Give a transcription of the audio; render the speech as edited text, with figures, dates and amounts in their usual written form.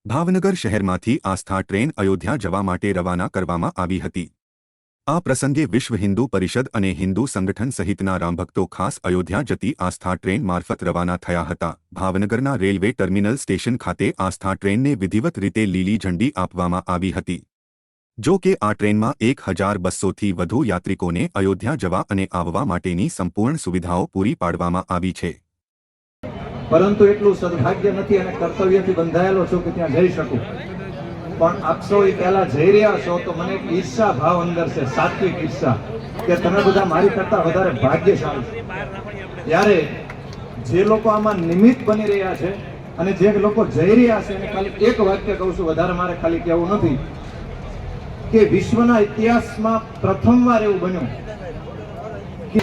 ભાવનગર શહેરમાંથી આસ્થા ટ્રેન અયોધ્યા જવા માટે રવાના કરવામાં આવી હતી। આ પ્રસંગે વિશ્વ હિન્દુ પરિષદ અને હિન્દુ સંગઠન સહિતના રામભક્તો ખાસ અયોધ્યા જતી આસ્થા ટ્રેન મારફત રવાના થયા હતા। ભાવનગરના રેલવે ટર્મિનલ સ્ટેશન ખાતે આસ્થા ટ્રેનને વિધિવત રીતે લીલી ઝંડી આપવામાં આવી હતી। જો કે આ ટ્રેનમાં 1200થી વધુ યાત્રિકોને અયોધ્યા જવા અને આવવા માટેની સંપૂર્ણ સુવિધાઓ પૂરી પાડવામાં આવી છે। પરંતુ એટલું સદભાગ્ય નથી અને કર્તવ્યથી બંધાયેલો છું કે ત્યાં જઈ શકું, પણ આપ સૌ પહેલા જઈ રહ્યા છો તો મને એક ઈર્ષા ભાવ અંદર છે, સાત્વિક ઈર્ષા, કે તમે બધા મારી કરતા વધારે ભાગ્યશાળી છો। ત્યારે જે લોકો આમાં નિમિત્ત બની રહ્યા છે અને જે લોકો જઈ રહ્યા છે એને ખાલી એક વાક્ય કહું છું, વધારે મારે ખાલી કહેવું નથી, કે વિશ્વના ઇતિહાસમાં પ્રથમવાર એવું બન્યું કે